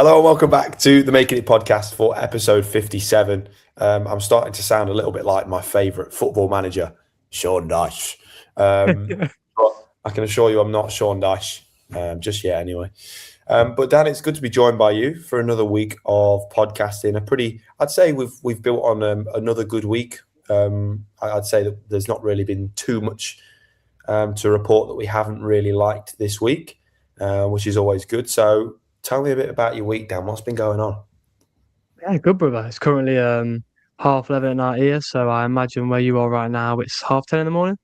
Hello and welcome back to the Making It podcast for episode 57. I'm starting to sound a little bit like my favourite football manager, Sean Dyche. But I can assure you I'm not Sean Dyche just yet anyway. But Dan, it's good to be joined by you for another week of podcasting. I'd say we've built on another good week. I'd say that there's not really been too much to report that we haven't really liked this week, which is always good. So tell me a bit about your week, Dan. What's been going on? Yeah, good, brother. It's currently 11:30 at night here, so I imagine where you are right now, it's 10:30 in the morning.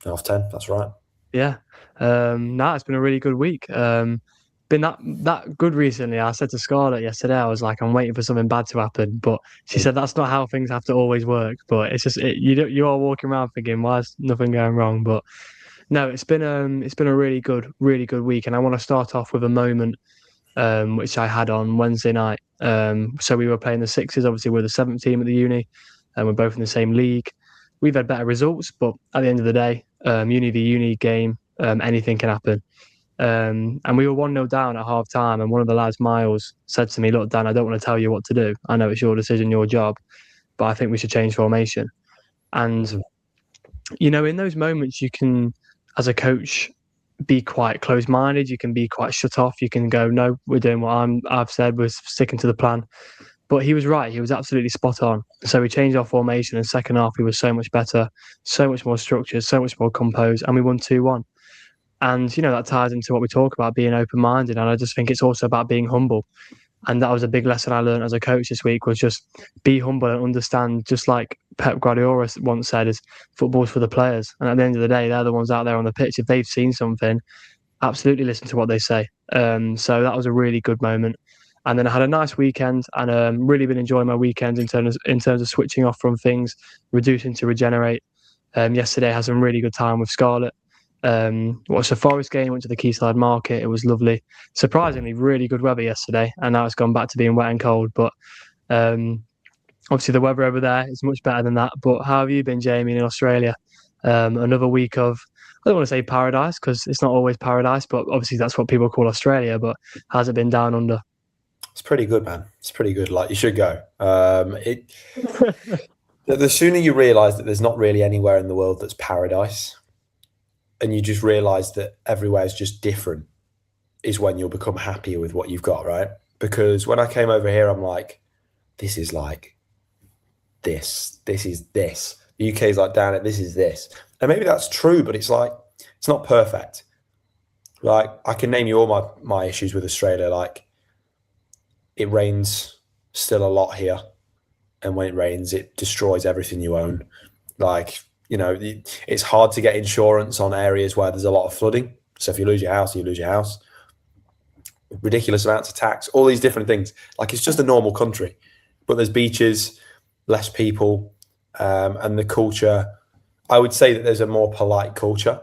10:30, that's right. Yeah. It's been a really good week. Been that good recently. I said to Scarlett yesterday, I was like, I'm waiting for something bad to happen, but she said that's not how things have to always work. But it's just you are walking around thinking, why is nothing going wrong? But no, it's been a really good week, and I want to start off with a moment which I had on Wednesday night. So we were playing the Sixers. Obviously, we're the seventh team at the uni, and we're both in the same league. We've had better results, but at the end of the day, uni v uni game, anything can happen. And we were 1-0 down at half time, and one of the lads, Miles, said to me, "Look, Dan, I don't want to tell you what to do. I know it's your decision, your job, but I think we should change formation." And in those moments, you can, as a coach, be quite closed-minded. You can be quite shut off. You can go, no, we're doing what I've said. We're sticking to the plan. But he was right. He was absolutely spot on. So we changed our formation. In the second half, we were so much better, so much more structured, so much more composed, and we won 2-1. And that ties into what we talk about, being open-minded. And I just think it's also about being humble. And that was a big lesson I learned as a coach this week, was just be humble and understand, just like Pep Guardiola once said, is football's for the players. And at the end of the day, they're the ones out there on the pitch. If they've seen something, absolutely listen to what they say. So that was a really good moment. And then I had a nice weekend, and really been enjoying my weekend in terms of switching off from things, reducing to regenerate. Yesterday I had some really good time with Scarlett. Watched the Forest game, went to the Quayside Market. It was lovely. Surprisingly, really good weather yesterday, and now it's gone back to being wet and cold. But obviously, the weather over there is much better than that. But how have you been, Jamie, in Australia? Another week of, I don't want to say paradise, because it's not always paradise, but obviously that's what people call Australia. But how's it been down under? It's pretty good, man. It's pretty good. Like, you should go. The sooner you realise that there's not really anywhere in the world that's paradise, and you just realise that everywhere is just different, is when you'll become happier with what you've got, right? Because when I came over here, I'm like, this is like this. This is this. The UK is like, damn it, this is this. And maybe that's true, but it's like, it's not perfect. Like, I can name you all my issues with Australia. Like, it rains still a lot here. And when it rains, it destroys everything you own. Like, it's hard to get insurance on areas where there's a lot of flooding. So if you lose your house, you lose your house. Ridiculous amounts of tax, all these different things. Like, it's just a normal country. But there's beaches, less people, and the culture. I would say that there's a more polite culture.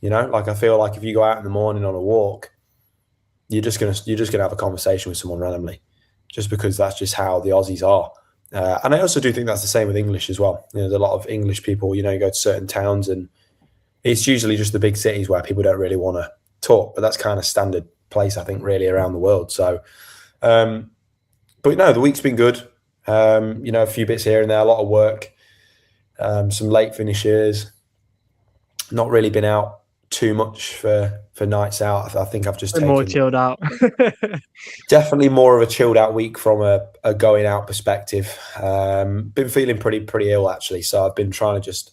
Like, I feel like if you go out in the morning on a walk, you're just gonna have a conversation with someone randomly, just because that's just how the Aussies are. And I also do think that's the same with English as well. There's a lot of English people. You go to certain towns, and it's usually just the big cities where people don't really want to talk. But that's kind of standard place, I think, really around the world. So, but no, the week's been good. A few bits here and there, a lot of work, some late finishes. Not really been out too much for nights out. I think I've just taken more chilled out. Definitely more of a chilled out week from a going out perspective. Been feeling pretty ill, actually, so I've been trying to just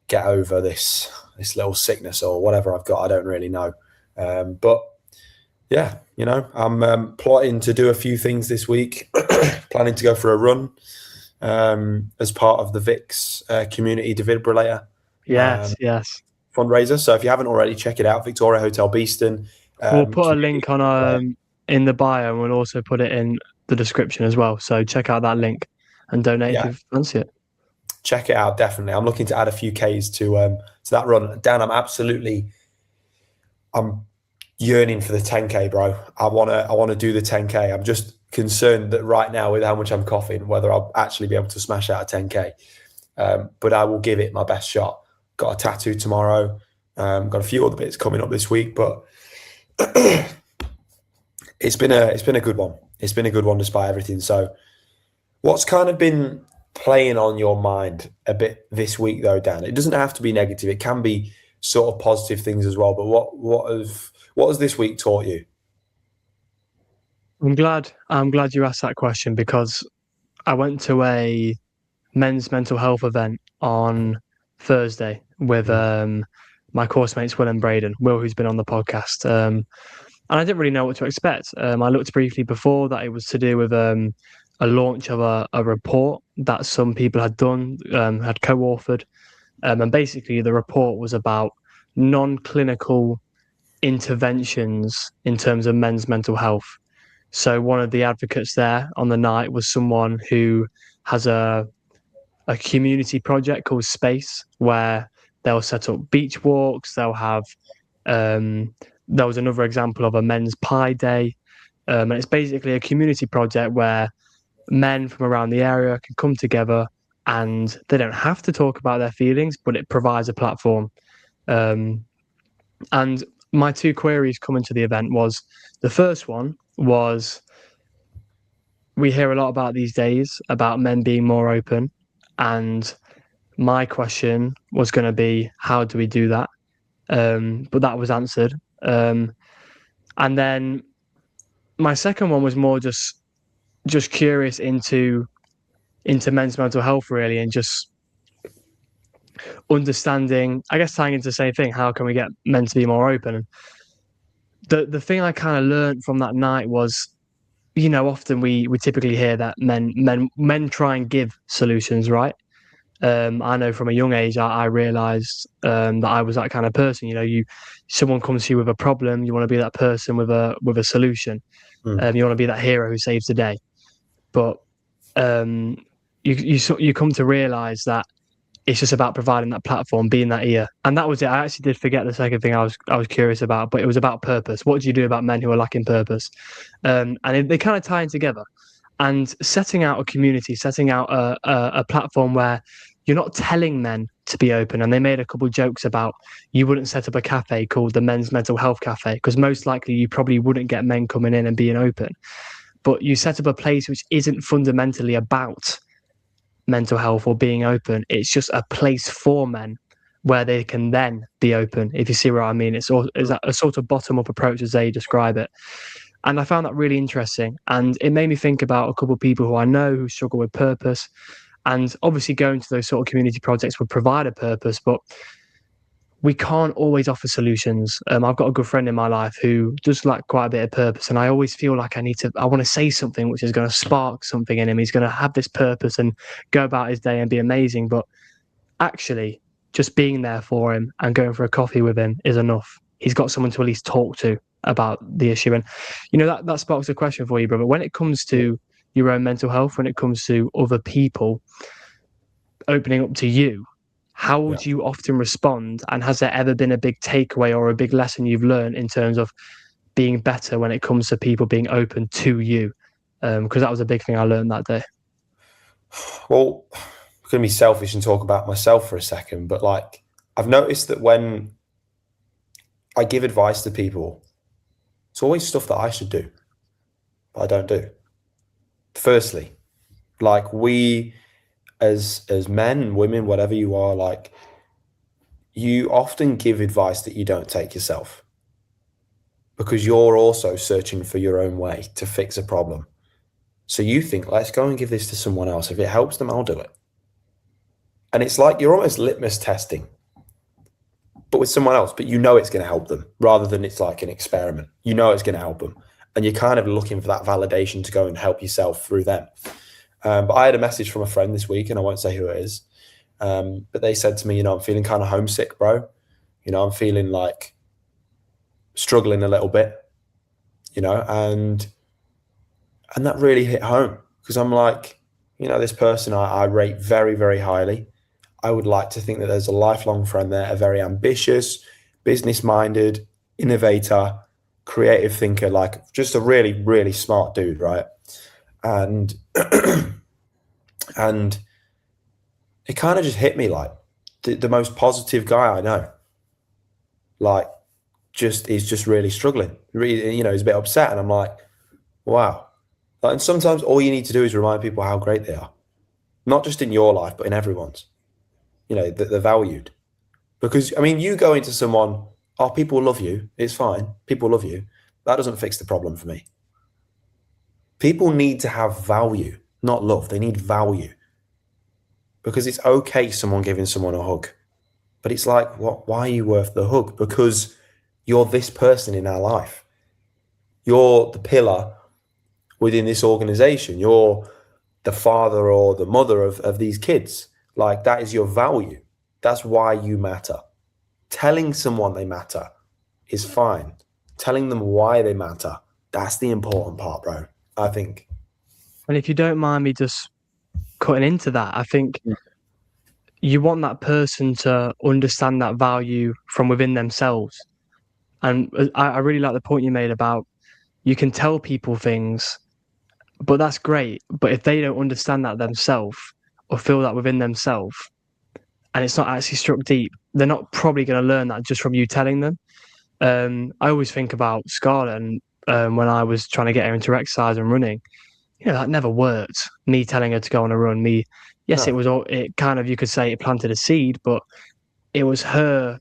get over this little sickness or whatever I've got. I don't really know, but yeah, I'm plotting to do a few things this week. Planning to go for a run as part of the VIX community defibrillator. Yes. Fundraiser. So if you haven't already, check it out. Victoria Hotel Beeston. We'll put a link on in the bio, and we'll also put it in the description as well. So check out that link and donate if you fancy it. Check it out, definitely. I'm looking to add a few Ks to that run. Dan, I'm yearning for the 10K, bro. I wanna do the 10K. I'm just concerned that right now, with how much I'm coughing, whether I'll actually be able to smash out a 10K. But I will give it my best shot. Got a tattoo tomorrow. Got a few other bits coming up this week, but It's been a good one. It's been a good one despite everything. So, what's kind of been playing on your mind a bit this week, though, Dan? It doesn't have to be negative. It can be sort of positive things as well. But what has this week taught you? I'm glad you asked that question because I went to a men's mental health event on Thursday with my course mates Will and Braden, Will who's been on the podcast. And I didn't really know what to expect. I looked briefly before that it was to do with a launch of a report that some people had done, had co-authored. And basically the report was about non-clinical interventions in terms of men's mental health. So one of the advocates there on the night was someone who has a community project called Space, where they'll set up beach walks. They'll have there was another example of a men's pie day, and it's basically a community project where men from around the area can come together, and they don't have to talk about their feelings, but it provides a platform. And my two queries coming to the event was the first one was we hear a lot about these days about men being more open, and my question was going to be how do we do that? But that was answered. And then my second one was more just curious into men's mental health really, and just understanding, I guess tying into the same thing, how can we get men to be more open? And the thing I kind of learned from that night was, often we typically hear that men try and give solutions, right? I know from a young age, I realised that I was that kind of person. Someone comes to you with a problem, you want to be that person with a solution. You want to be that hero who saves the day. But you come to realise that it's just about providing that platform, being that ear, and that was it. I actually did forget the second thing I was curious about, but it was about purpose. What do you do about men who are lacking purpose? And they kind of tie in together. And setting out a community, setting out a platform where you're not telling men to be open. And they made a couple of jokes about you wouldn't set up a cafe called the Men's Mental Health Cafe because most likely you probably wouldn't get men coming in and being open. But you set up a place which isn't fundamentally about mental health or being open. It's just a place for men where they can then be open, if you see what I mean. It's a sort of bottom-up approach as they describe it. And I found that really interesting. And it made me think about a couple of people who I know who struggle with purpose. And obviously going to those sort of community projects would provide a purpose, but we can't always offer solutions. I've got a good friend in my life who does lack quite a bit of purpose. And I always feel like I want to say something which is going to spark something in him. He's going to have this purpose and go about his day and be amazing. But actually, just being there for him and going for a coffee with him is enough. He's got someone to at least talk to about the issue. And, that sparks a question for you, brother. When it comes to your own mental health, when it comes to other people opening up to you, how would you often respond? And has there ever been a big takeaway or a big lesson you've learned in terms of being better when it comes to people being open to you? Because that was a big thing I learned that day. Well, I'm going to be selfish and talk about myself for a second, but I've noticed that when I give advice to people, it's always stuff that I should do, but I don't do. Firstly, we as men, women, whatever you are, you often give advice that you don't take yourself because you're also searching for your own way to fix a problem. So you think, let's go and give this to someone else. If it helps them, I'll do it. And it's like you're almost litmus testing, but with someone else, but it's going to help them rather than it's like an experiment. It's going to help them. And you're kind of looking for that validation to go and help yourself through them. But I had a message from a friend this week, and I won't say who it is. But they said to me, I'm feeling kind of homesick, bro. I'm feeling like struggling a little bit, and that really hit home because I'm like, this person I rate very, very highly. I would like to think that there's a lifelong friend there, a very ambitious, business-minded, innovator, creative thinker, just a really, really smart dude, right? And and it kind of just hit me the most positive guy I know. He's just really struggling. Really, he's a bit upset, and I'm like, Wow. And sometimes all you need to do is remind people how great they are, not just in your life, but in everyone's. That they're valued. Because, I mean, you go into someone, oh, people love you. It's fine. People love you. That doesn't fix the problem for me. People need to have value, not love. They need value. Because it's okay someone giving someone a hug. But it's like, what? Why are you worth the hug? Because you're this person in our life. You're the pillar within this organization. You're the father or the mother of these kids. Like, that is your value. That's why you matter. Telling someone they matter is fine. Telling them why they matter, that's the important part, bro, I think. And if you don't mind me just cutting into that, I think you want that person to understand that value from within themselves. And I really like the point you made about you can tell people things, but that's great. But if they don't understand that themselves or feel that within themselves, and it's not actually struck deep, they're not probably going to learn that just from you telling them. I always think about Scarlett, and when I was trying to get her into exercise and running, that never worked. Me telling her to go on a run, yes, No. it kind of, you could say it planted a seed, but it was her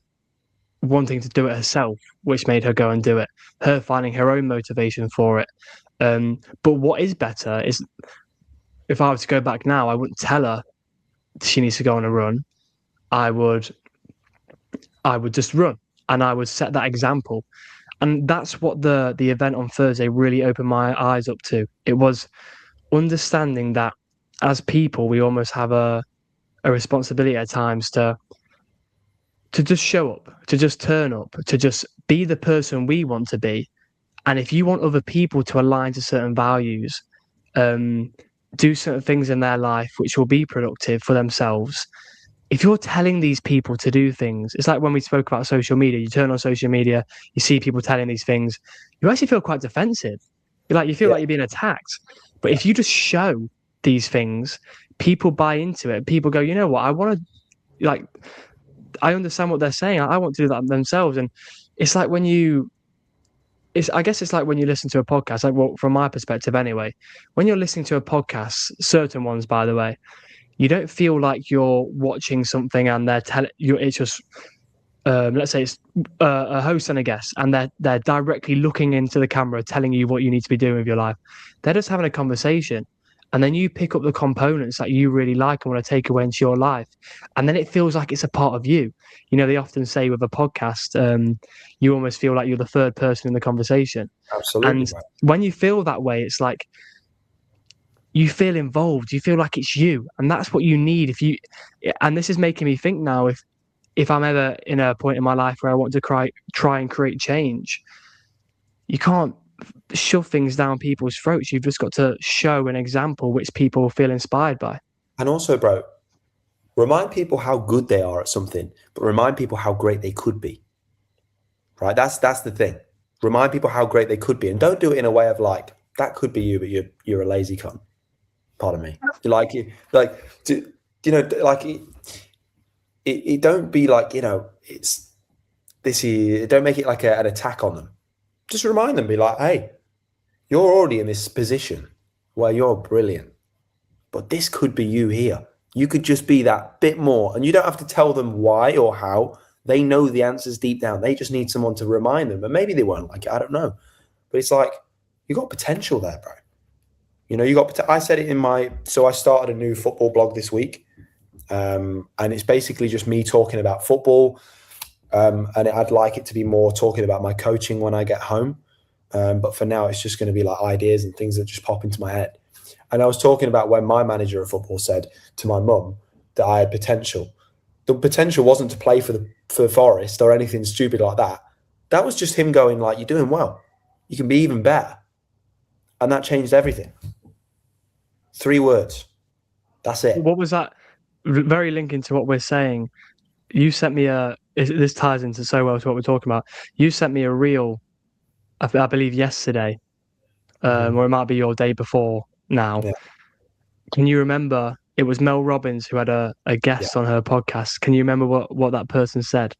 wanting to do it herself, which made her go and do it. Her finding her own motivation for it. But what is better is if I were to go back now, I wouldn't tell her she needs to go on a run. I would just run, and I would set that example. And that's what the event on Thursday really opened my eyes up to. It was understanding that as people, we almost have a responsibility at times to just show up, to just turn up, to just be the person we want to be. And if you want other people to align to certain values, do certain things in their life which will be productive for themselves, if you're telling these people to do things, it's like when we spoke about social media. You turn on social media, you see people telling these things, you actually feel quite defensive. You feel like you're being attacked. But if you just show these things, people buy into it. People go, you know what, I want to, I understand what they're saying. I want to do that themselves. And it's like I guess it's like when you listen to a podcast, from my perspective anyway, when you're listening to a podcast, certain ones, by the way, you don't feel like you're watching something and it's just, let's say it's a host and a guest, and they're directly looking into the camera, telling you what you need to be doing with your life. They're just having a conversation. And then you pick up the components that you really like and want to take away into your life. And then it feels like it's a part of you. They often say with a podcast, you almost feel like you're the third person in the conversation. Absolutely. And when you feel that way, it's like you feel involved. You feel like it's you. And that's what you need. And this is making me think now, if I'm ever in a point in my life where I want to try and create change, you can't shove things down people's throats. You've just got to show an example which people feel inspired by. And also, bro, remind people how good they are at something, but remind people how great they could be. Right? That's the thing. Remind people how great they could be, and don't do it in a way of like, that could be you, but you're a lazy cunt. Pardon me. It don't be like, it's this here. Don't make it like an attack on them. Just remind them, be like, hey, you're already in this position where you're brilliant, but this could be you here. You could just be that bit more, and you don't have to tell them why or how. They know the answers deep down. They just need someone to remind them, and maybe they won't like it. I don't know, but it's like, you got potential there, bro. I said it so I started a new football blog this week, and it's basically just me talking about football. And I'd like it to be more talking about my coaching when I get home. But for now, it's just going to be like ideas and things that just pop into my head. And I was talking about when my manager of football said to my mum that I had potential. The potential wasn't to play for Forest or anything stupid like that. That was just him going like, you're doing well. You can be even better. And that changed everything. 3 words. That's it. What was that? Very linking to what we're saying. You sent me this ties into so well to what we're talking about. You sent me a reel, I believe yesterday, or it might be your day before now. Yeah. Can you remember? It was Mel Robbins who had a guest on her podcast. Can you remember what that person said?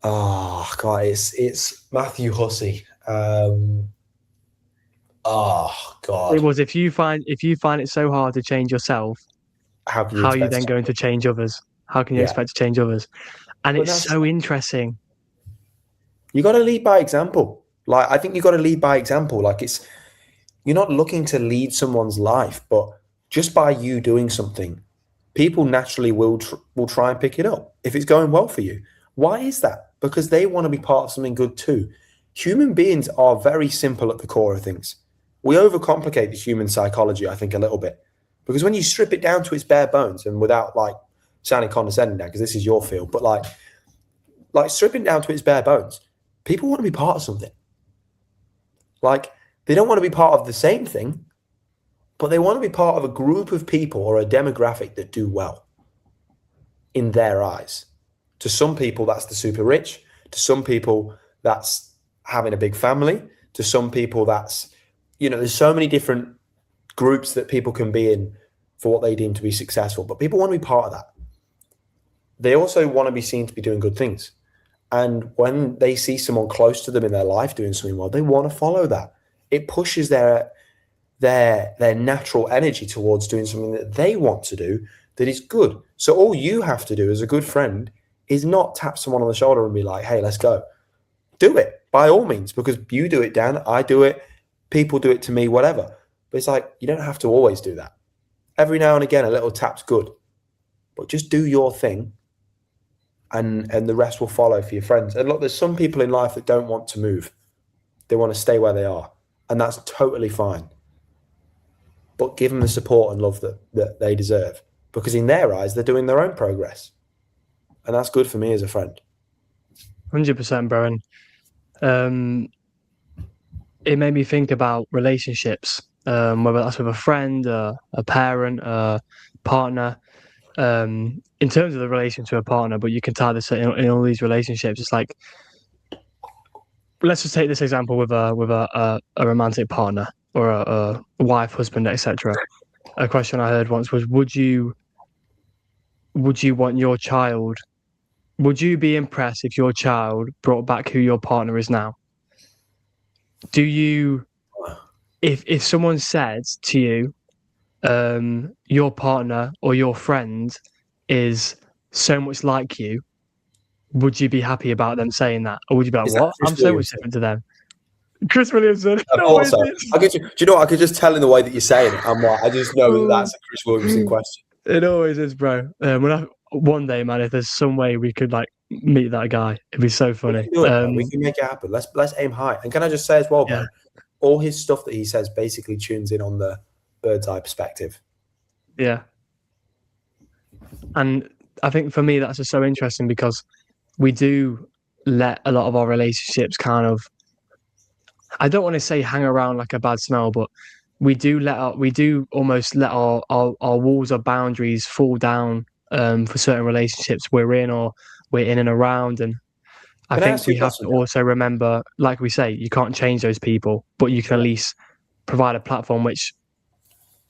Oh God, it's Matthew Hussey. Oh It God, was if you find it so hard to change yourself, how can you how are you expect then to? going to change others? How can you Yeah, expect to change others? And but it's that's so interesting. you got to lead by example. Like I think you got to lead by example. Like it's you're not looking to lead someone's life, but just by you doing something, people naturally will try and pick it up if it's going well for you. Why is that? Because they want to be part of something good too. Human beings are very simple at the core of things. We overcomplicate the human psychology, I think, a little bit. Because when you strip it down to its bare bones and without like sounding condescending now, because this is your field, but like stripping down to its bare bones, people want to be part of something. Like they don't want to be part of the same thing, but they want to be part of a group of people or a demographic that do well in their eyes. To some people, that's the super rich. To some people, that's having a big family. To some people, that's, there's so many different groups that people can be in for what they deem to be successful. But people want to be part of that. They also want to be seen to be doing good things. And when they see someone close to them in their life doing something well, they want to follow that. It pushes their natural energy towards doing something that they want to do that is good. So all you have to do as a good friend is not tap someone on the shoulder and be like, hey, let's go. Do it by all means, because you do it, Dan, I do it, people do it to me, whatever. But it's like, you don't have to always do that. Every now and again, a little tap's good, but just do your thing and the rest will follow for your friends. And look, there's some people in life that don't want to move. They want to stay where they are. And that's totally fine. But give them the support and love that they deserve. Because in their eyes, they're doing their own progress. And that's good for me as a friend. 100%, bro. And it made me think about relationships, whether that's with a friend, a parent, a partner. In terms of the relation to a partner, but you can tie this in all these relationships. It's like, let's just take this example with a romantic partner or a wife, husband, etc. A question I heard once was, would you want your child? Would you be impressed if your child brought back who your partner is now? Do you, if someone says to you, your partner or your friend is so much like you, would you be happy about them saying that? Or would you be like, what? I'm so much different to them. Chris Williamson. Of course so. Do you know what? I could just tell in the way that you're saying it. I just know that's a Chris Williamson question. It always is, bro. One day, man, if there's some way we could like meet that guy, it'd be so funny. We can do it, we can make it happen. Let's aim high. And can I just say as well, bro, all his stuff that he says basically tunes in on the bird's eye perspective. Yeah. And I think for me, that's just so interesting because we do let a lot of our relationships kind of, I don't want to say hang around like a bad smell, but we do almost let our walls or boundaries fall down for certain relationships we're in or we're in and around. And I think we have to also remember, like we say, you can't change those people, but you can at least provide a platform which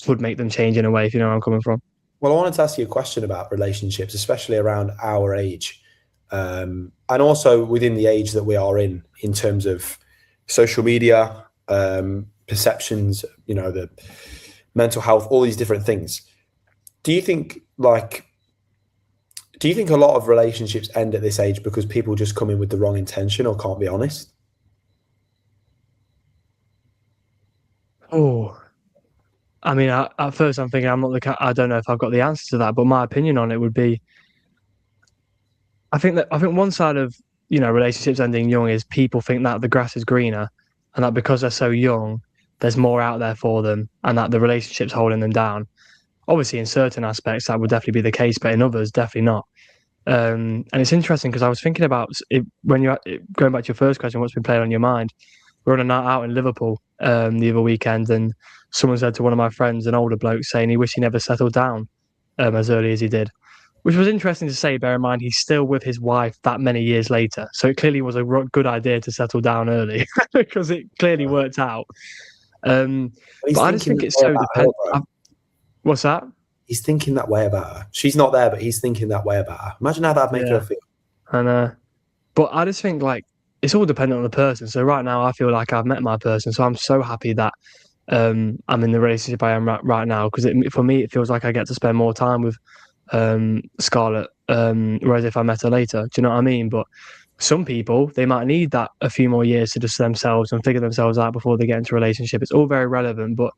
would make them change in a way, if you know where I'm coming from. Well, I wanted to ask you a question about relationships, especially around our age, and also within the age that we are in terms of social media, perceptions, the mental health, all these different things. Do you think a lot of relationships end at this age because people just come in with the wrong intention or can't be honest? Oh, I mean, at first I'm thinking I don't know if I've got the answer to that, but my opinion on it would be, I think one side of, relationships ending young is people think that the grass is greener and that because they're so young, there's more out there for them and that the relationship's holding them down. Obviously, in certain aspects, that would definitely be the case, but in others, definitely not. And it's interesting because I was thinking about it, when you're going back to your first question, what's been playing on your mind? We're on a night out in Liverpool the other weekend, and someone said to one of my friends, an older bloke, saying he wished he never settled down as early as he did, which was interesting to say. Bear in mind, he's still with his wife that many years later, so it clearly was a good idea to settle down early because it clearly worked out. But I just think it's so dependent. What's that? He's thinking that way about her. She's not there, but he's thinking that way about her. Imagine how that'd make her feel. And but I just think like it's all dependent on the person. So right now I feel like I've met my person. So I'm so happy that I'm in the relationship I am right now, because for me it feels like I get to spend more time with Scarlett, whereas if I met her later, do you know what I mean? But some people, they might need that a few more years to just themselves and figure themselves out before they get into a relationship. It's all very relevant, but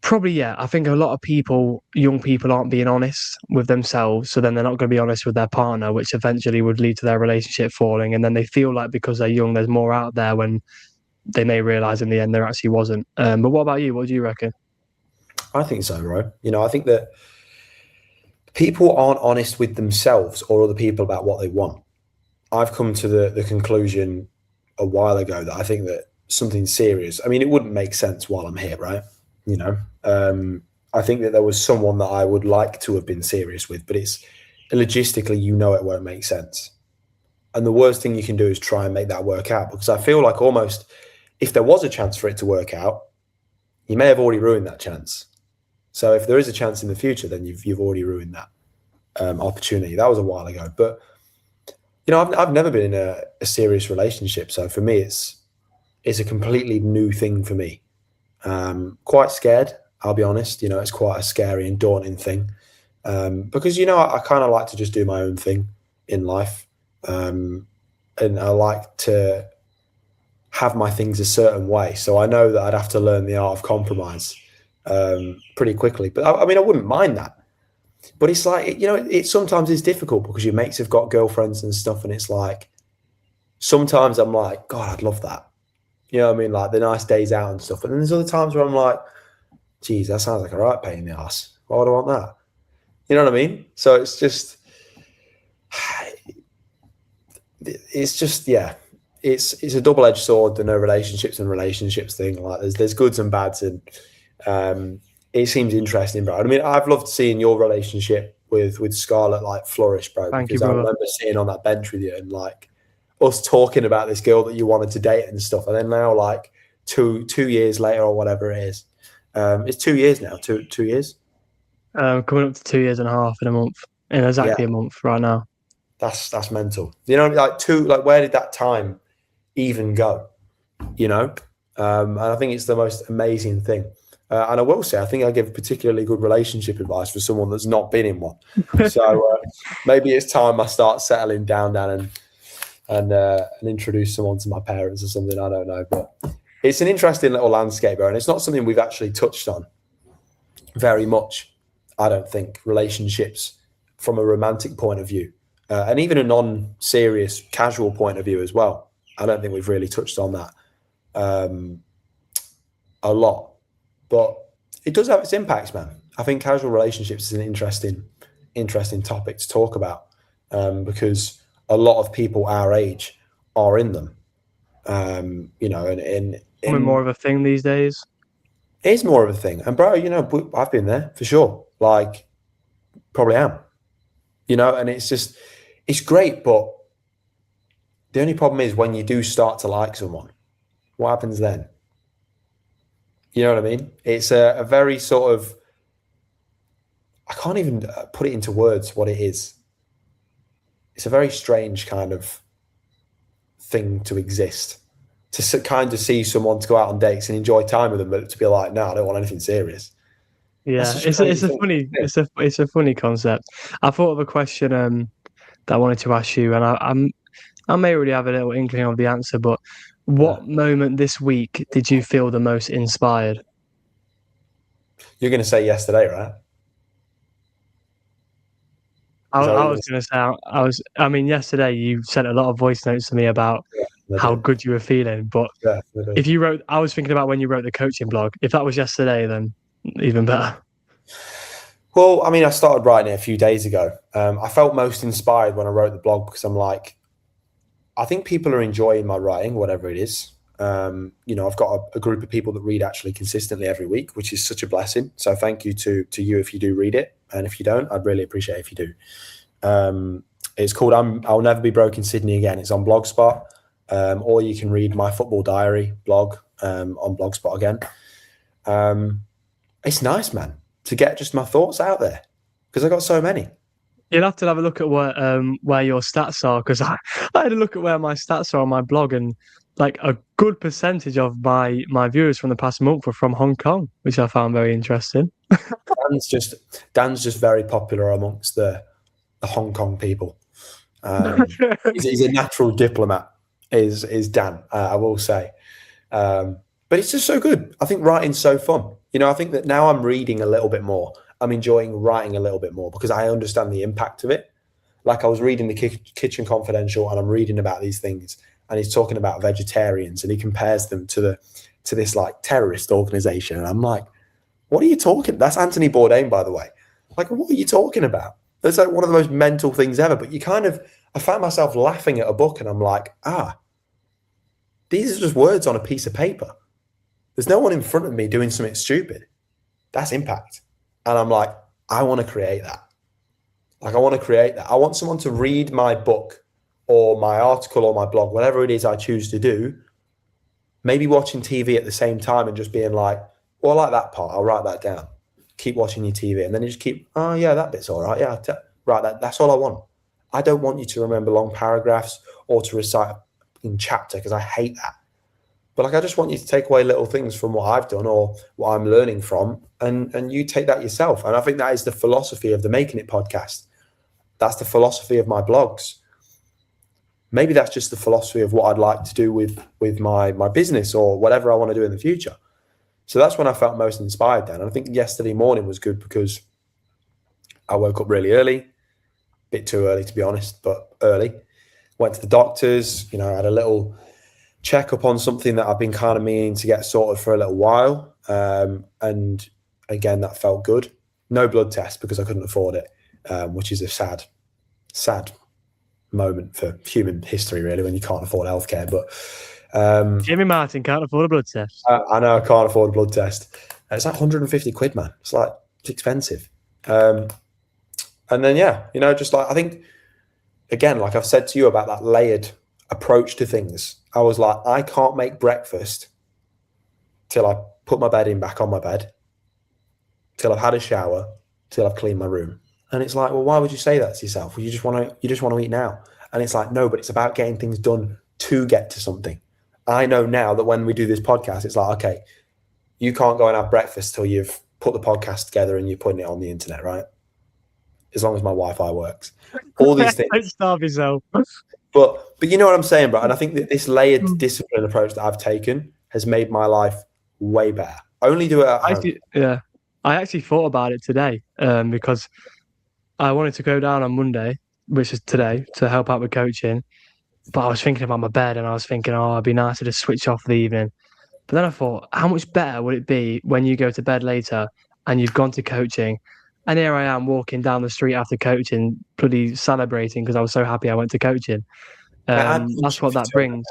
probably, yeah, I think a lot of people, young people, aren't being honest with themselves, so then they're not going to be honest with their partner, which eventually would lead to their relationship falling, and then they feel like because they're young there's more out there, when they may realise in the end there actually wasn't. But what about you? What do you reckon? I think so, bro. I think that people aren't honest with themselves or other people about what they want. I've come to the conclusion a while ago that I think that something serious, I mean, it wouldn't make sense while I'm here, right? I think that there was someone that I would like to have been serious with, but it's logistically, it won't make sense. And the worst thing you can do is try and make that work out, because I feel like almost if there was a chance for it to work out, you may have already ruined that chance. So if there is a chance in the future, then you've already ruined that opportunity. That was a while ago, but I've never been in a serious relationship, so for me, it's a completely new thing for me. Quite scared, I'll be honest. It's quite a scary and daunting thing, because I kind of like to just do my own thing in life, and I like to have my things a certain way. So I know that I'd have to learn the art of compromise pretty quickly. But I mean, I wouldn't mind that. But it's like, it sometimes is difficult because your mates have got girlfriends and stuff, and it's like sometimes I'm like, God, I'd love that. You know what I mean? Like the nice days out and stuff. And then there's other times where I'm like, geez, that sounds like a right pain in the ass. Why would I want that? You know what I mean? So it's just, yeah. It's a double-edged sword, the no relationships and relationships thing. Like there's goods and bads, and it seems interesting, bro. I mean, I've loved seeing your relationship with Scarlett like flourish, bro. Thank because you, I brother. remember sitting on that bench with you and like us talking about this girl that you wanted to date and stuff. And then now, like 2 years later or whatever it is, it's 2 years now. 2 years. Coming up to 2.5 years in a month, in exactly a month right now. That's mental. Like where did that time even go? And I think it's the most amazing thing. And I will say, I think I give particularly good relationship advice for someone that's not been in one. So maybe it's time I start settling down and introduce someone to my parents or something. I don't know, but it's an interesting little landscape, and it's not something we've actually touched on very much. I don't think relationships from a romantic point of view, and even a non-serious, casual point of view as well. I don't think we've really touched on that a lot, but it does have its impacts, man. I think casual relationships is an interesting topic to talk about, because a lot of people our age are in them. And Becoming more of a thing these days. It is more of a thing, and bro, I've been there for sure. Like, probably am. And it's great, but the only problem is when you do start to like someone, what happens then? You know what I mean? It's a very sort of, I can't even put it into words what it is. It's a very strange kind of thing to exist, to kind of see someone to go out on dates and enjoy time with them, but to be like, no, I don't want anything serious. Yeah, it's a funny concept. I thought of a question that I wanted to ask you, and I may already have a little inkling of the answer, but what moment this week did you feel the most inspired? You're going to say yesterday, right? I was going to say, I mean, yesterday you sent a lot of voice notes to me about how good you were feeling, but if you wrote, I was thinking about when you wrote the coaching blog. If that was yesterday, then even better. Well, I mean, I started writing it a few days ago. I felt most inspired when I wrote the blog because I'm like, I think people are enjoying my writing, whatever it is. I've got a group of people that read actually consistently every week, which is such a blessing. So thank you to you if you do read it. And if you don't, I'd really appreciate it if you do. It's called I'll Never Be Broke in Sydney Again. It's on Blogspot. Or you can read my football diary blog on Blogspot again. It's nice, man, to get just my thoughts out there because I got so many. You'll have to have a look at where your stats are, because I had a look at where my stats are on my blog, and like a good percentage of my viewers from the past month were from Hong Kong, which I found very interesting. Dan's just very popular amongst the Hong Kong people. He's a natural diplomat. Is Dan? I will say, but it's just so good. I think writing's so fun. I think that now I'm reading a little bit more. I'm enjoying writing a little bit more because I understand the impact of it. Like I was reading the Kitchen Confidential, and I'm reading about these things, and he's talking about vegetarians, and he compares them to this like terrorist organization, and I'm like, what are you talking? That's Anthony Bourdain, by the way. Like, what are you talking about? That's like one of the most mental things ever. But I found myself laughing at a book, and I'm like, these are just words on a piece of paper. There's no one in front of me doing something stupid. That's impact. And I'm like, I want to create that. Like, I want to create that. I want someone to read my book or my article or my blog, whatever it is I choose to do, maybe watching TV at the same time and just being like, well, I like that part. I'll write that down. Keep watching your TV. And then you just keep, oh, yeah, that bit's all right. Yeah, right. That's all I want. I don't want you to remember long paragraphs or to recite in chapter because I hate that. But like, I just want you to take away little things from what I've done or what I'm learning from, and you take that yourself. And I think that is the philosophy of the Making It podcast. That's the philosophy of my blogs. Maybe that's just the philosophy of what I'd like to do with my business or whatever I want to do in the future. So that's when I felt most inspired then. And I think yesterday morning was good because I woke up really early, a bit too early to be honest, but early. Went to the doctors, had a little check up on something that I've been kind of meaning to get sorted for a little while. And again, that felt good. No blood test because I couldn't afford it, which is a sad moment for human history, really, when you can't afford healthcare. But Jimmy Martin can't afford a blood test. I know I can't afford a blood test. It's like 150 quid, man. It's expensive. And then, just like, I think, again, like I've said to you about that layered approach to things, I was like, I can't make breakfast till I put my bed back on my bed, till I've had a shower, till I've cleaned my room. And it's like, well, why would you say that to yourself? Well, you just want to eat now. And it's like, no, but it's about getting things done to get to something. I know now that when we do this podcast, it's like, okay, you can't go and have breakfast till you've put the podcast together and you're putting it on the internet, right? As long as my Wi-Fi works. All these things. Don't starve yourself. But you know what I'm saying, bro? And I think that this layered discipline approach that I've taken has made my life way better. I only do it at home. I actually thought about it today because I wanted to go down on Monday, which is today, to help out with coaching. But I was thinking about my bed and I was thinking, it'd be nice to just switch off for the evening. But then I thought, how much better would it be when you go to bed later and you've gone to coaching? And here I am walking down the street after coaching, bloody celebrating because I was so happy I went to coaching. That's what that brings.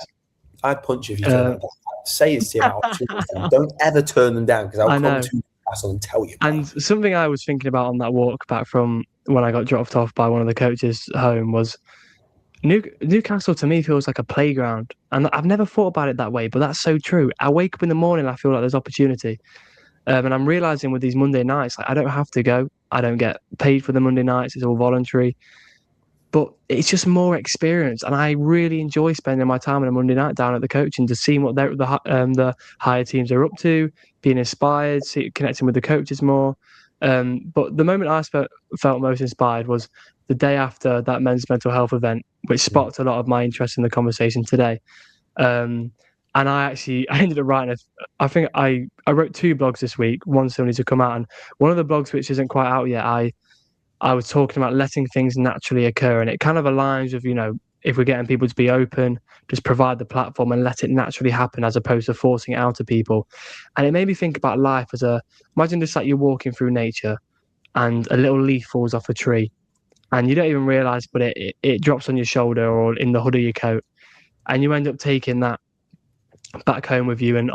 I'd punch you if you turn them down. Say this to you. Don't ever turn them down because I'll come to Newcastle and tell you. And something I was thinking about on that walk back from when I got dropped off by one of the coaches home was Newcastle to me feels like a playground. And I've never thought about it that way, but that's so true. I wake up in the morning, I feel like there's opportunity. And I'm realizing with these Monday nights, like, I don't have to go. I don't get paid for the Monday nights. It's all voluntary. But it's just more experience. And I really enjoy spending my time on a Monday night down at the coaching to see what the higher teams are up to, being inspired, connecting with the coaches more. But the moment I felt most inspired was the day after that men's mental health event, which sparked a lot of my interest in the conversation today. And I ended up writing I think I wrote 2 blogs this week. One still needs to come out. And one of the blogs, which isn't quite out yet, I was talking about letting things naturally occur. And it kind of aligns with, if we're getting people to be open, just provide the platform and let it naturally happen as opposed to forcing it out of people. And it made me think about life imagine just like you're walking through nature and a little leaf falls off a tree and you don't even realize, but it drops on your shoulder or in the hood of your coat. And you end up taking that back home with you and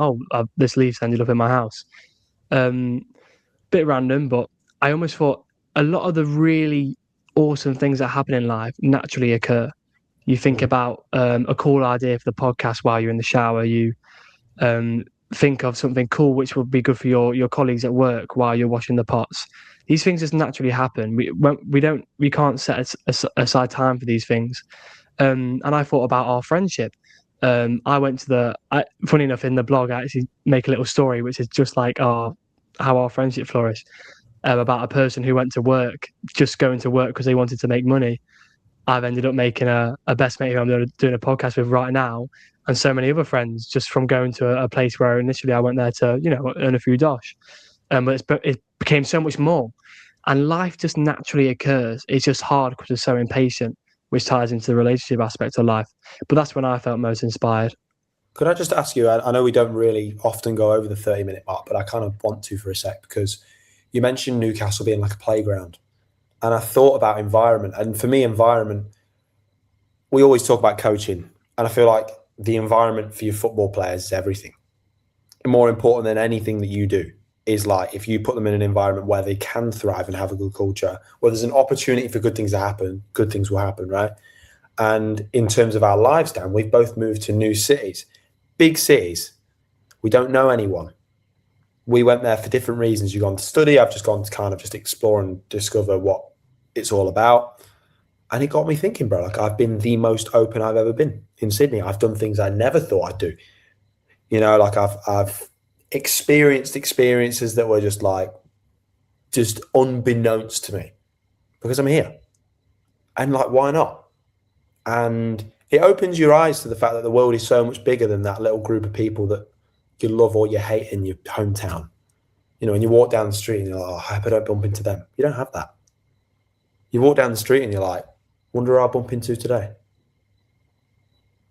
this leaf's ended up in my house. Bit random, but I almost thought a lot of the really awesome things that happen in life naturally occur. You think about a cool idea for the podcast while you're in the shower. You think of something cool which would be good for your colleagues at work while you're washing the pots. These things just naturally happen. We can't set aside time for these things. And I thought about our friendship. I went to funny enough, in the blog, I actually make a little story, which is just like how our friendship flourished, about a person who went to work, just going to work because they wanted to make money. I've ended up making a best mate who I'm doing a podcast with right now, and so many other friends just from going to a place where initially I went there to, earn a few dosh. But it became so much more. And life just naturally occurs. It's just hard because we're so impatient, which ties into the relationship aspect of life. But that's when I felt most inspired. Could I just ask you, I know we don't really often go over the 30-minute mark, but I kind of want to for a sec, because you mentioned Newcastle being like a playground. And I thought about environment. And for me, environment, we always talk about coaching. And I feel like the environment for your football players is everything. And more important than anything that you do is, like, if you put them in an environment where they can thrive and have a good culture, where there's an opportunity for good things to happen, good things will happen, right? And in terms of our lives, Dan, we've both moved to new cities, big cities. We don't know anyone. We went there for different reasons. You've gone to study. I've just gone to kind of just explore and discover what it's all about. And it got me thinking, bro, like, I've been the most open I've ever been in Sydney. I've done things I never thought I'd do. Like I've experienced experiences that were just unbeknownst to me, because I'm here. And like, why not? And it opens your eyes to the fact that the world is so much bigger than that little group of people that you love or you hate in your hometown. And you walk down the street and you're like, oh, I hope I don't bump into them. You don't have that. You walk down the street and you're like, wonder who I'll bump into today.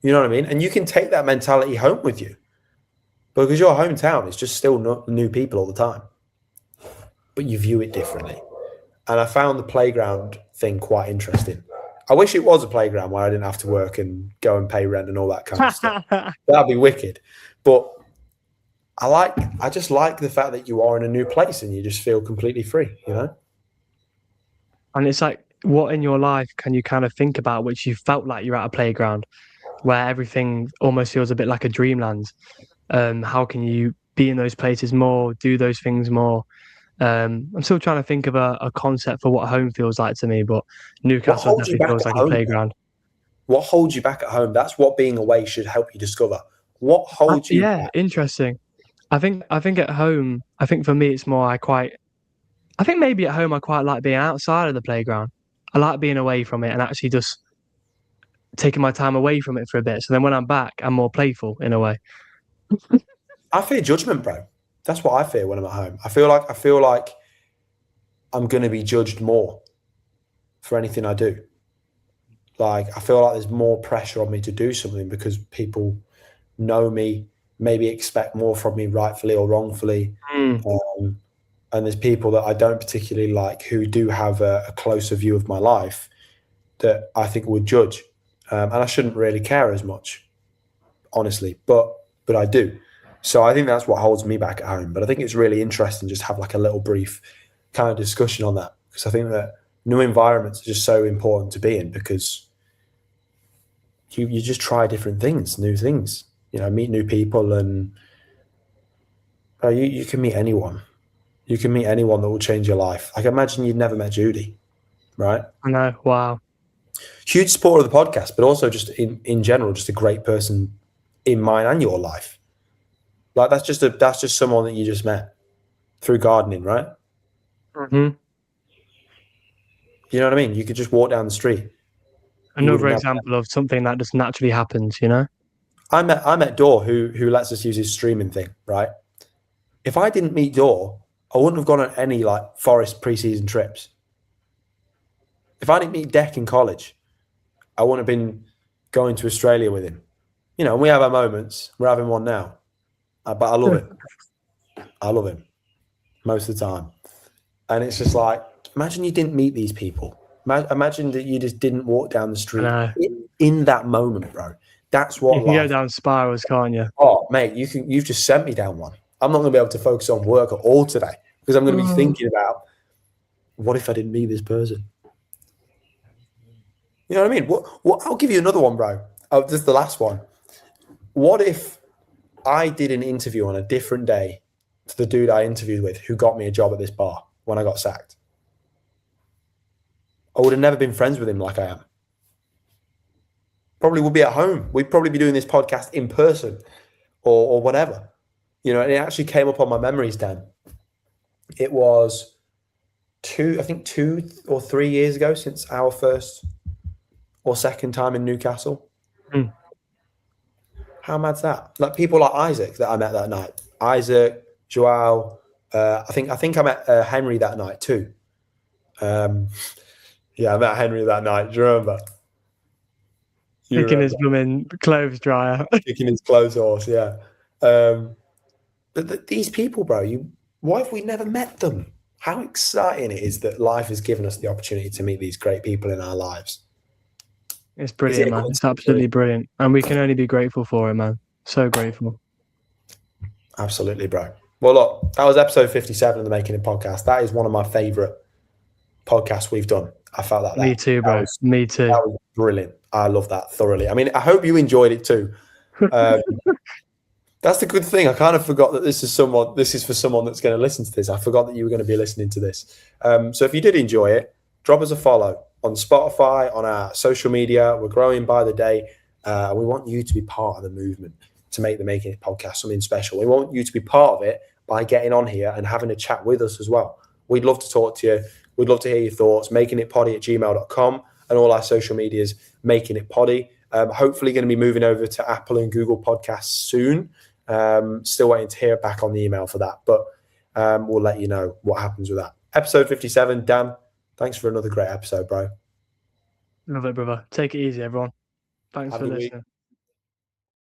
You know what I mean? And you can take that mentality home with you, because your hometown is just still not new people all the time, but you view it differently. And I found the playground thing quite interesting. I wish it was a playground where I didn't have to work and go and pay rent and all that kind of stuff. That'd be wicked. But I just like the fact that you are in a new place and you just feel completely free, And it's like, what in your life can you kind of think about which you felt like you're at a playground where everything almost feels a bit like a dreamland? How can you be in those places more, do those things more? I'm still trying to think of a concept for what home feels like to me, but Newcastle definitely feels like a playground. What holds you back at home? That's what being away should help you discover. What holds you back? Interesting. I think at home, I think for me it's more I think maybe at home I quite like being outside of the playground. I like being away from it and actually just taking my time away from it for a bit. So then when I'm back, I'm more playful in a way. I fear judgment, bro. That's what I fear when I'm at home. I feel like I'm going to be judged more for anything I do. Like, I feel like there's more pressure on me to do something because people know me, maybe expect more from me, rightfully or wrongfully. And there's people that I don't particularly like who do have a closer view of my life that I think would judge. And I shouldn't really care as much, honestly, but I do. So I think that's what holds me back at home. But I think it's really interesting just to have like a little brief kind of discussion on that, because I think that new environments are just so important to be in, because you just try different things, new things, meet new people, and you can meet anyone. You can meet anyone that will change your life. Like, imagine you'd never met Judy, right? I know. Wow. Huge supporter of the podcast, but also just in general, just a great person in mine and your life. Like, that's just someone that you just met through gardening, right? Mm-hmm. You know what I mean? You could just walk down the street. Another example of something that just naturally happens, I met Dor, who lets us use his streaming thing, right? If I didn't meet Dor, I wouldn't have gone on any like Forest preseason trips. If I didn't meet Deck in college, I wouldn't have been going to Australia with him. And we have our moments. We're having one now. But I love it. I love him most of the time. And it's just like, imagine you didn't meet these people. Imagine that you just didn't walk down the street in that moment, bro. That's what you can go down spirals, can't you? Oh, mate, you've just sent me down one. I'm not going to be able to focus on work at all today, because I'm going to be thinking about, what if I didn't meet this person? You know what I mean? What? I'll give you another one, bro. Oh, this is the last one. What if I did an interview on a different day to the dude I interviewed with who got me a job at this bar when I got sacked? I would have never been friends with him like I am. Probably would be at home. We'd probably be doing this podcast in person or whatever. You know, and it actually came up on my memories, Dan. It was 2 or 3 years ago since our first or second time in Newcastle. Mm. How mad's that? Like people like Isaac that I met that night. Isaac, Joao. I think I met Henry that night too. Yeah, I met Henry that night. Do you remember? Kicking his blooming clothes dryer. Kicking his clothes horse, yeah. But these people, bro, why have we never met them? How exciting it is that life has given us the opportunity to meet these great people in our lives. It's brilliant, man. It's absolutely brilliant. And we can only be grateful for it, man. So grateful. Absolutely, bro. Well, look, that was episode 57 of the Making It podcast. That is one of my favourite podcasts we've done. I felt like that. Me too, bro. Me too. That was brilliant. I love that thoroughly. I mean, I hope you enjoyed it too. That's the good thing. I kind of forgot that this is for someone that's going to listen to this. I forgot that you were going to be listening to this. So if you did enjoy it, drop us a follow on Spotify, on our social media. We're growing by the day. We want you to be part of the movement to make the Making It podcast something special. We want you to be part of it by getting on here and having a chat with us as well. We'd love to talk to you. We'd love to hear your thoughts. makingitpoddy@gmail.com and all our social medias, Making It Poddy. Hopefully going to be moving over to Apple and Google Podcasts soon. Still waiting to hear back on the email for that, but we'll let you know what happens with that. Episode 57, Dan, thanks for another great episode, bro. Love it, brother. Take it easy, everyone. Thanks Have for a good listening. week.